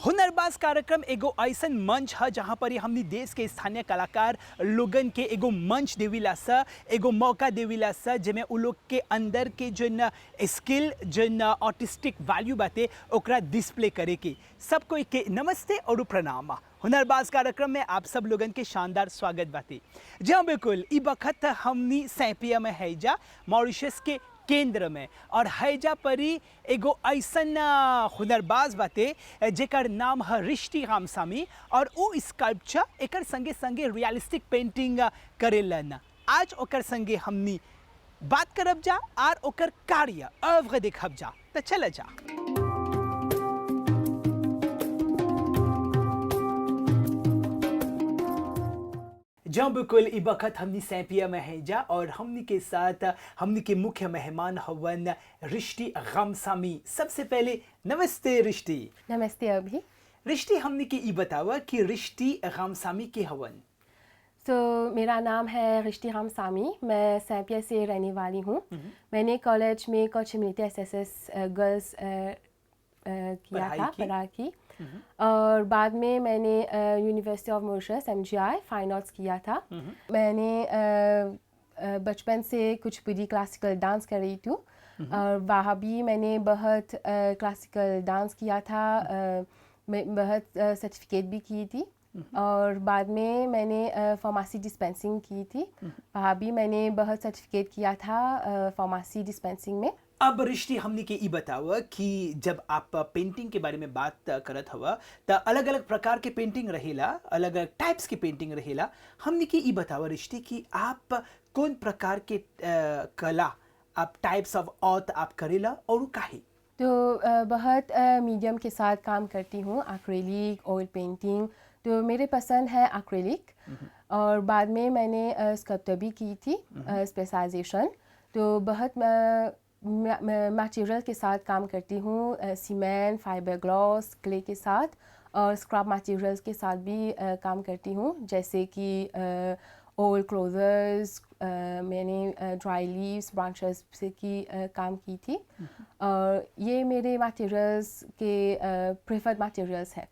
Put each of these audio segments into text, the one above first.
हुनरबाज कार्यक्रम एगो ऐसन मंच है जहाँ पर हमनी देश के स्थानीय कलाकार लोगन के एगो मंच देविला सा, एगो मौका देविला सा, जेमे उ लोग के अंदर के जन स्किल, जन आर्टिस्टिक वैल्यू बाते ओकरा डिस्प्ले करे के। सबको के नमस्ते और प्रणाम। हुनरबाज कार्यक्रम में आप सब लोगन के शानदार स्वागत बाते। जी हाँ बिल्कुल, ई बखत हमनी सैपिया में हैजा मॉरिशस के केंद्र में, और हैजा परी एगो ऐसन हुनरबाज बाते जेकर नाम है रिष्टि रामसामी, और उ स्कल्पचर एकर संगे संगे रियलिस्टिक पेंटिंग करेलन। आज ओकर संगे हमनी बात करब जा और ओकर कार्य अवग देखब जा। तो चल जा। जब बिल्कुल ई बखत हमनी सैपिया में है जा, और हमनी के साथ हमनी के मुख्य मेहमान हवन रिष्टि रामसामी। सबसे पहले नमस्ते रिष्टि। नमस्ते अभी। रिष्टि, हमनी के ई बतावा कि रिष्टि रामसामी के हवन। मेरा नाम है रिष्टि रामसामी, मैं सैपिया से रहने वाली हूँ। मैंने कॉलेज में कोचिंग एसएसएस गर्ल्स पढ़ाई की और बाद में मैंने university of Mauritius MGI fine arts किया था। मैंने बचपन से कुचिपुड़ी क्लासिकल डांस कर रही थी, और वहाँ भी मैंने बहुत क्लासिकल डांस किया था, बहुत सर्टिफिकेट भी की थी। और बाद में मैंने फार्मेसी डिस्पेंसिंग की थी, वहाँ भी मैंने बहुत सर्टिफिकेट किया था फार्मेसी डिस्पेंसिंग में। अब रिष्टि, हमने के ई बतावा कि जब आप पेंटिंग के बारे में बात करत हवा तो अलग अलग प्रकार के पेंटिंग रहेला, अलग अलग टाइप्स की पेंटिंग रहेला। हमने के ई बतावा रिष्टि कि आप कौन प्रकार के कला, आप टाइप्स ऑफ आर्ट आप करेला और काहे? तो बहुत मीडियम के साथ काम करती हूँ, एक्रेलिक, ऑयल पेंटिंग। तो मेरे पसंद है एक्रेलिक, और बाद में मैंने स्कल्पचर भी की थी, स्पेशलाइजेशन। तो बहुत मटेरियल के साथ काम करती हूँ, सीमेंट, फाइबर ग्लास, क्ले के साथ, और स्क्रैप मटेरियल्स के साथ भी काम करती हूँ, जैसे कि ओल्ड क्लोथर्स, मैंने ड्राई लीव्स, ब्रांचेस से काम की थी। और ये मेरे मटेरियल्स के प्रेफर्ड मटेरियल्स हैं।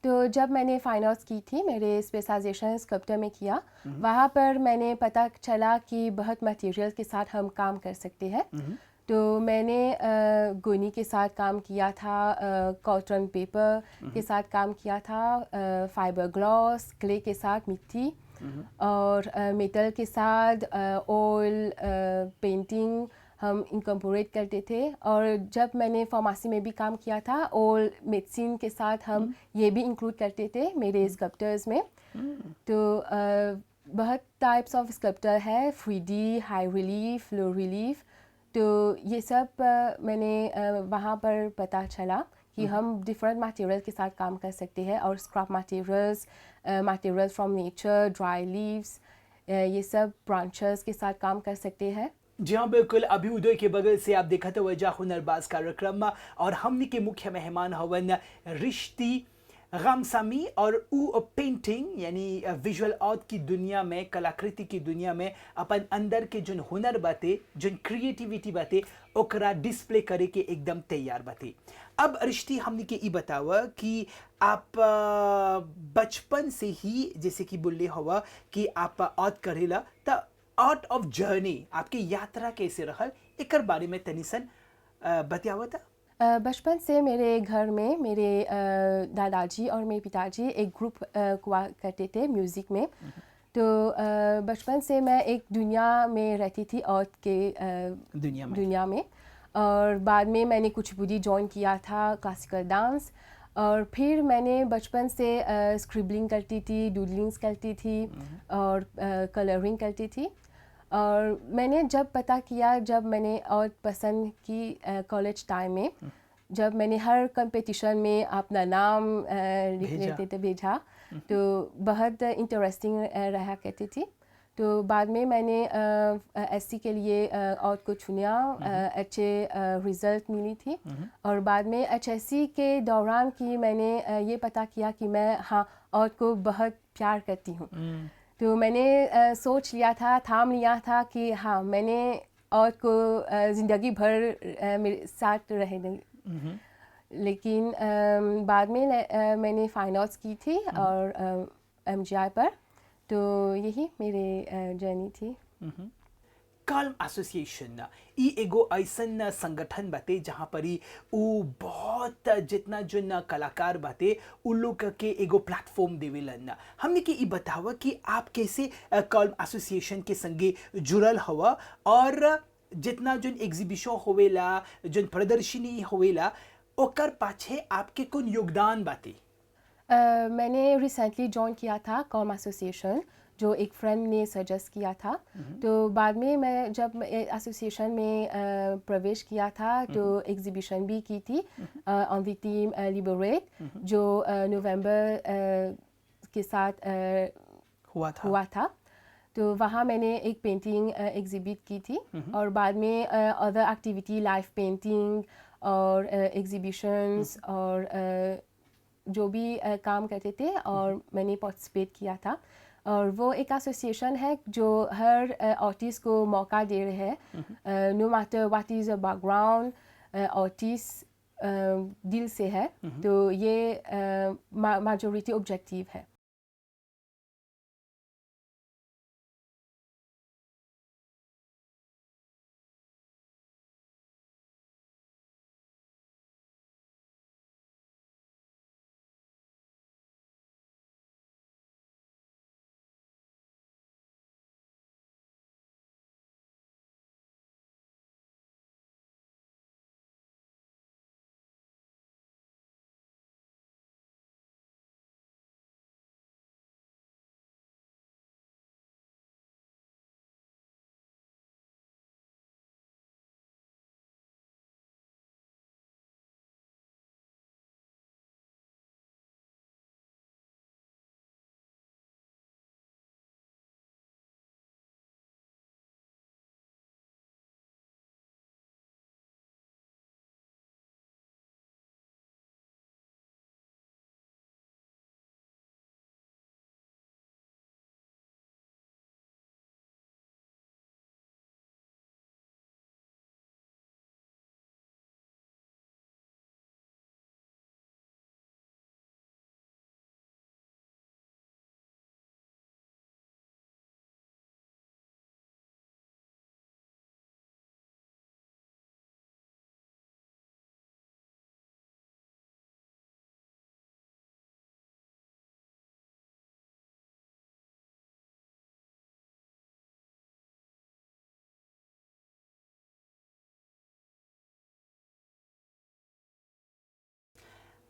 तो जब मैंने फाइन आर्ट्स की थी, मेरे स्पेशलाइजेशन स्कल्पचर में किया, वहाँ पर मैंने पता चला कि बहुत मटेरियल के साथ हम काम कर सकते हैं। तो मैंने गोनी के साथ काम किया था, कॉटन पेपर के साथ काम किया था, फाइबर ग्लास, क्ले के साथ मिट्टी, और मेटल के साथ ऑयल पेंटिंग हम इनकॉर्पोरेट करते थे। और जब मैंने फार्मेसी में भी काम किया था, और मेडिसिन के साथ हम ये भी इंक्लूड करते थे मेरे स्कल्पचर्स में। तो बहुत टाइप्स ऑफ स्कल्पचर है, 3D, हाई रिलीफ, लो रिलीफ। तो ये सब मैंने वहाँ पर पता चला कि हम डिफरेंट मटेरियल के साथ काम कर सकते हैं, और scrap materials, material from nature, dry leaves, ये सब ब्रांचेस के साथ काम कर सकते हैं। जी हाँ बिल्कुल, अभी उदय के बगल से आप देखते वजह हुनरबाज कार्यक्रम, और हमने के मुख्य मेहमान हवन रिष्टि रामसामी, और उ पेंटिंग यानी विजुअल आर्ट की दुनिया में, कलाकृति की दुनिया में अपन अंदर के जन हुनर बाते, जन क्रिएटिविटी बाते, ओकरा डिस्प्ले करे के एकदम तैयार बाते। अब रिष्टि, हमने के ई बतावा कि आप बचपन से ही जैसे कि बोले हवा कि आप आर्ट करेला, तो आर्ट ऑफ जर्नी आपकी यात्रा कैसे रहल, एकर बारे में तनिसन बतावा था। बचपन से मेरे घर में मेरे दादाजी और मेरे पिताजी एक ग्रुप हुआ करते थे म्यूज़िक में। तो बचपन से मैं एक दुनिया में रहती थी, आर्ट के दुनिया में। और बाद में मैंने कुचिपुड़ी ज्वाइन किया था, क्लासिकल डांस। और फिर मैंने बचपन से स्क्रिबलिंग करती थी, डूडलिंग्स करती थी, और कलरिंग करती थी। और मैंने जब पता किया, जब मैंने और पसंद की कॉलेज टाइम में, जब मैंने हर कंपटीशन में अपना नाम लिख भेजा। लेते थे भेजा, तो बहुत इंटरेस्टिंग रहा करती थी। तो बाद में मैंने एससी के लिए और को चुना, अच्छे रिजल्ट मिली थी। और बाद में एचएससी के दौरान कि मैंने ये पता किया कि मैं हाँ और को बहुत प्यार करती हूँ। तो मैंने सोच लिया था, ठान लिया था कि हाँ मैंने और को ज़िंदगी भर मेरे साथ रहेंगे। लेकिन बाद में मैंने फाइन आर्ट्स की थी और एमजीआई पर। तो यही मेरे जर्नी थी। कल्म एसोसिएशन ई एगो ऐसन संगठन बाटे जहाँ पर ही उ बहुत जितना जो न कलाकार बाटे उ लोग के एगो प्लेटफॉर्म देवेलन। हमने के ई बतावा कि आप कैसे कल्म एसोसिएशन के संगे जुड़ल हवा और जितना जो एग्जीबिशन होवेला, जो प्रदर्शनी होवेला, ओकर पाछे आपके कौन योगदान बाटे? मैंने रिसेंटली ज्वाइन किया था कॉम एसोसिएशन, जो एक फ्रेंड ने सजेस्ट किया था। तो बाद में मैं जब एसोसिएशन में प्रवेश किया था तो एग्जीबिशन भी की थी ऑन द थीम लिबरेट, जो नवंबर के साथ हुआ था। तो वहाँ मैंने एक पेंटिंग एग्जिबिट की थी और बाद में अदर एक्टिविटी लाइव पेंटिंग और एग्जीबिशंस और जो भी काम करते थे और मैंने पार्टिसिपेट किया था। और वो एक एसोसिएशन है जो हर आर्टिस्ट को मौका दे रहे हैं, no matter what is a background, artist दिल से है। तो ये मेजॉरिटी ऑब्जेक्टिव है।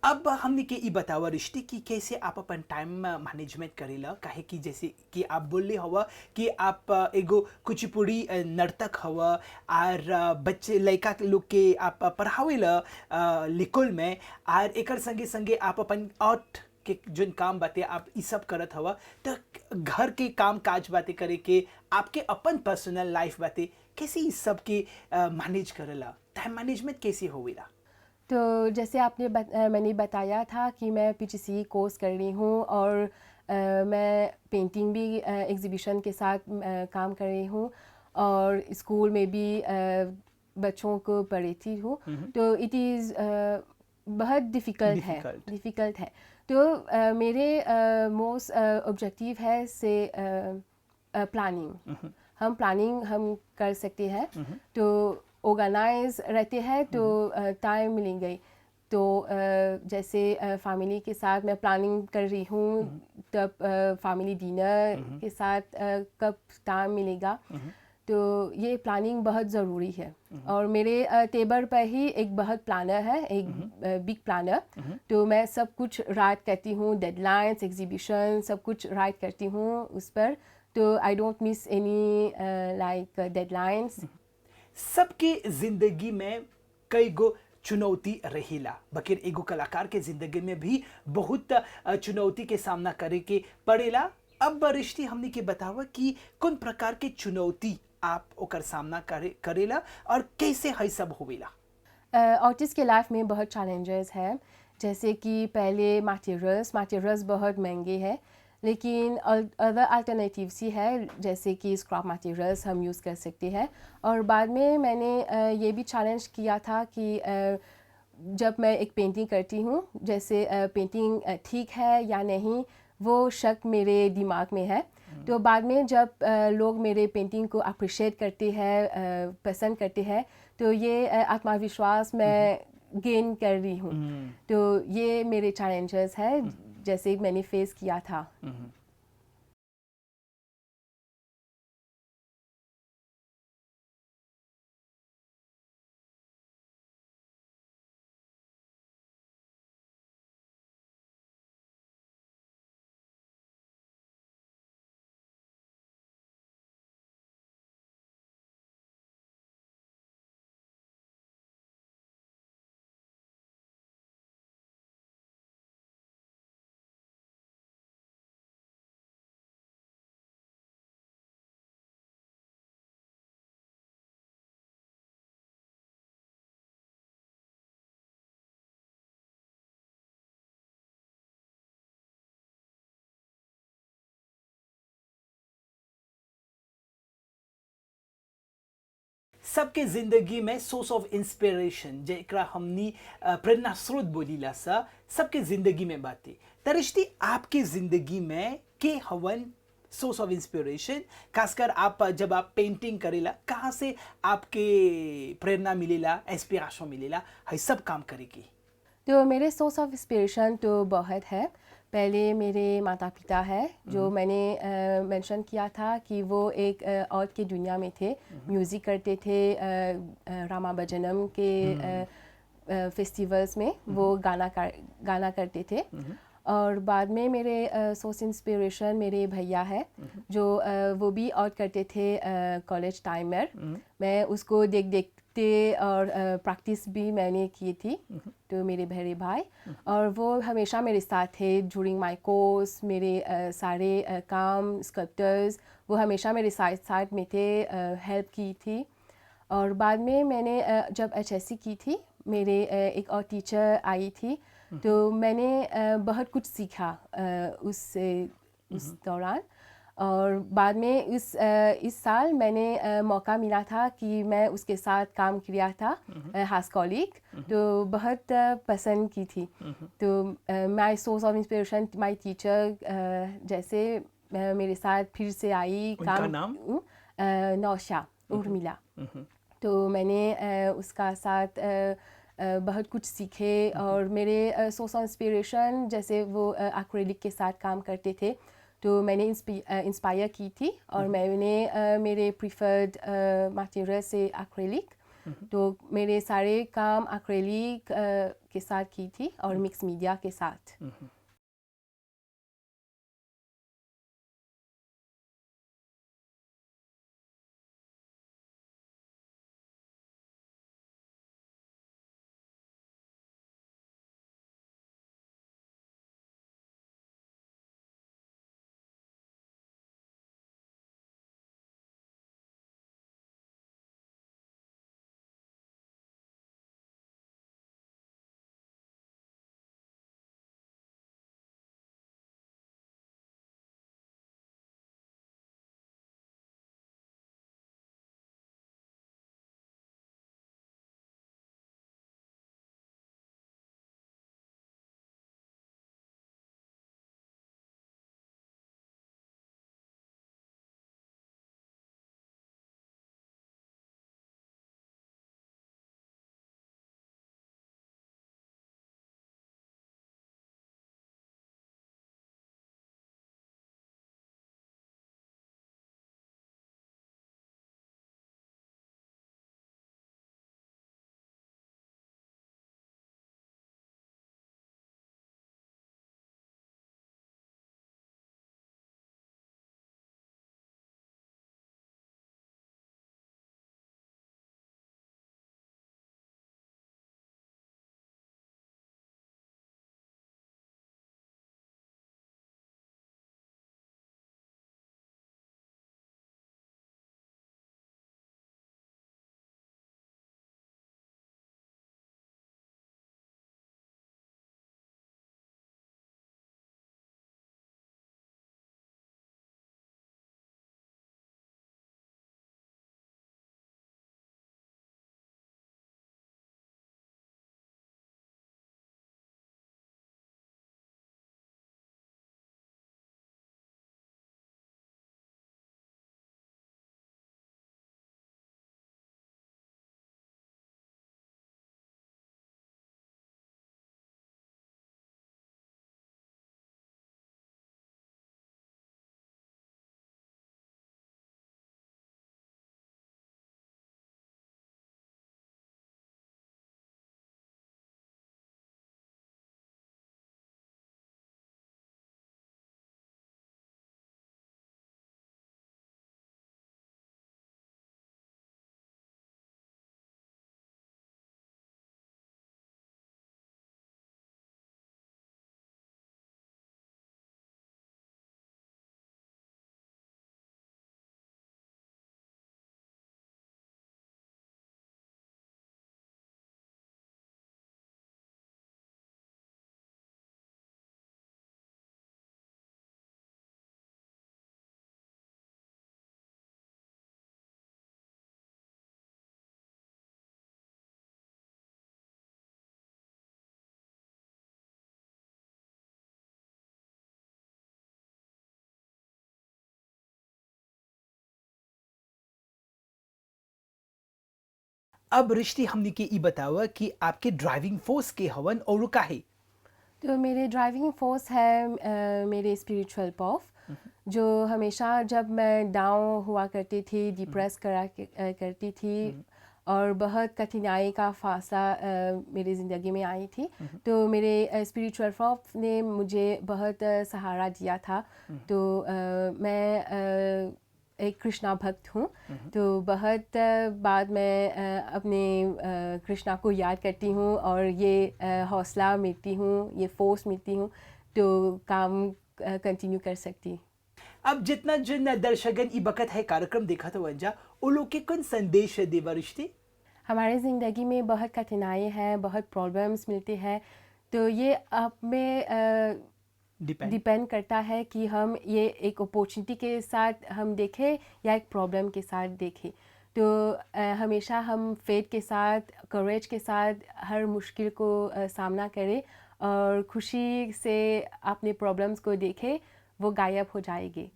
अब हमने के ई बतावा रिश्ते की कैसे आप अपन टाइम मैनेजमेंट करेला, काहे कि जैसे कि आप बोलले हवा कि आप एगो कुचिपुड़ी नर्तक हवा और बच्चे लड़का लोग के आप पढ़ावेला लिकुल में, और एकर संगे संगे आप अपन आर्ट के जोन काम बाते आप ई सब करत हवा। तो घर के काम काज बाते करे के आपके अपन पर्सनल लाइफ बाते कैसे ई सब के मैनेज करेला, टाइम मैनेजमेंट कैसे होवेला? तो जैसे मैंने बताया था कि मैं पीजीसी कोर्स कर रही हूँ और मैं पेंटिंग भी एग्जीबिशन के साथ काम कर रही हूँ और स्कूल में भी बच्चों को पढ़ाती हूँ। तो इट इज़ बहुत डिफ़िकल्ट है। तो मेरे मोस्ट ऑब्जेक्टिव है से प्लानिंग। हम कर सकते हैं तो ऑर्गेनाइज रहते हैं तो टाइम मिलेंगे। तो जैसे फैमिली के साथ मैं प्लानिंग कर रही हूँ, तब फैमिली डिनर के साथ कब टाइम मिलेगा। तो ये प्लानिंग बहुत ज़रूरी है। और मेरे टेबल पर ही एक बहुत प्लानर है, एक बिग प्लानर। तो मैं सब कुछ राइट करती हूँ, डेडलाइंस, एग्जीबिशन सब कुछ राइट करती हूँ उस पर। तो I don't miss any like deadlines. सबके जिंदगी में कई गो चुनौती रहेला, बकिर एगो कलाकार के जिंदगी में भी बहुत चुनौती के सामना करे के पड़ेला। अब रिश्ती हमने के बतावा कि कौन प्रकार के चुनौती आप ओकर सामना करेला और कैसे है सब होवेला। आर्टिस्ट के लाइफ में बहुत चैलेंजेस है, जैसे कि पहले मटेरियल्स बहुत महंगे हैं, लेकिन अदर अल्टरनेटिव्स ही है, जैसे कि स्क्रैप मटेरियल्स हम यूज़ कर सकते हैं। और बाद में मैंने ये भी चैलेंज किया था कि जब मैं एक पेंटिंग करती हूँ, जैसे पेंटिंग ठीक है या नहीं, वो शक मेरे दिमाग में है। तो बाद में जब लोग मेरे पेंटिंग को अप्रिशिएट करते हैं, पसंद करते हैं, तो ये आत्मविश्वास मैं गेन कर रही हूँ। तो ये मेरे चैलेंजेस है, जैसे मैंने फेस किया था। सबके जिंदगी में सोर्स ऑफ इंस्पिरेशन जेकरा हमनी प्रेरणा स्रोत बोलीला सा सबके जिंदगी में बातें तरिश्ती आपके जिंदगी में के हवन सोर्स ऑफ इंस्पिरेशन, खासकर आप जब आप पेंटिंग करेला कहाँ से आपके प्रेरणा मिलेला, इंस्पिरेशन मिलेला है सब काम करेगी। तो मेरे सोर्स ऑफ इंस्पिरेशन तो बहुत है। पहले मेरे माता पिता है, जो मैंने मेंशन किया था कि वो एक आर्ट की दुनिया में थे, म्यूज़िक करते थे, रामा भजनम के फेस्टिवल्स में वो गाना करते थे। और बाद में मेरे सोर्स इंस्पिरेशन मेरे भैया है, जो वो भी आर्ट करते थे कॉलेज टाइम में। मैं उसको देखते और प्रैक्टिस भी मैंने की थी। तो मेरे बड़े भाई, और वो हमेशा मेरे साथ थे ड्यूरिंग माय कोर्स, मेरे सारे काम स्कल्पचर्स, वो हमेशा मेरे साथ में थे, हेल्प की थी। और बाद में मैंने जब HSC की थी, मेरे एक और टीचर आई थी, तो मैंने बहुत कुछ सीखा उस दौरान। और बाद में इस साल मैंने मौका मिला था कि मैं उसके साथ काम किया था, हास कॉलिक, तो बहुत पसंद की थी। तो my source of inspiration my teacher, जैसे मेरे साथ फिर से आई उनका काम। नाम? नौशा उर्मिला। तो मैंने उसका साथ बहुत कुछ सीखे। और मेरे सोर्स ऑफ इंस्पिरेशन, जैसे वो एक्रेलिक के साथ काम करते थे, तो मैंने इंस्पायर की थी, और मैंने मेरे प्रीफर्ड मटेरियल से एक्रेलिक, तो मेरे सारे काम एक्रेलिक के साथ की थी और मिक्स मीडिया के साथ। अब रिश्ती हमने के ई बतावा कि आपके ड्राइविंग फोर्स के हवन और काहे। तो मेरे ड्राइविंग फोर्स है मेरे स्पिरिचुअल पॉफ, जो हमेशा जब मैं डाउन हुआ करती थी, डिप्रेस करती थी और बहुत कठिनाई का फासला मेरी ज़िंदगी में आई थी, तो मेरे स्पिरिचुअल पॉफ ने मुझे बहुत सहारा दिया था। तो मैं एक कृष्णा भक्त हूँ, तो बहुत बाद मैं अपने कृष्णा को याद करती हूँ और ये हौसला मिलती हूँ, ये फोर्स मिलती हूँ, तो काम कंटिन्यू कर सकती। अब जितना जिन दर्शकगण ई बकत है कार्यक्रम देखा तो वंजा वो लोग के कौन संदेश देवा रिश्ते। हमारे ज़िंदगी में बहुत कठिनाई है, बहुत प्रॉब्लम्स मिलती है, तो ये आप में डिपेंड करता है कि हम ये एक अपॉर्चुनिटी के साथ हम देखें या एक प्रॉब्लम के साथ देखें। तो हमेशा हम फेथ के साथ, करेज के साथ हर मुश्किल को सामना करें और खुशी से अपने प्रॉब्लम्स को देखें, वो गायब हो जाएगी।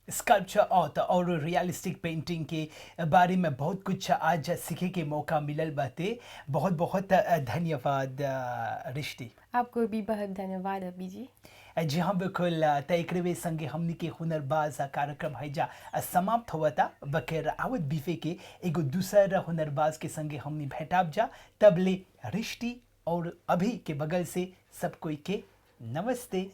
स्कल्पचर आर्ट और रियलिस्टिक पेंटिंग के बारे में बहुत कुछ आज सीखे के मौका मिलल बाते। बहुत बहुत धन्यवाद रिश्ती। आपको भी बहुत धन्यवाद अभी जी। जी हाँ बिल्कुल। तयकरवे संगे हमनी के हुनरबाज कार्यक्रम है जा समाप्त हुआ था। बकर आवत बीफे के एगो दूसर हुनरबाज के संगे हमनी भेटाब जा। तबले रिश्ती और अभी के बगल से सब कोई के नमस्ते।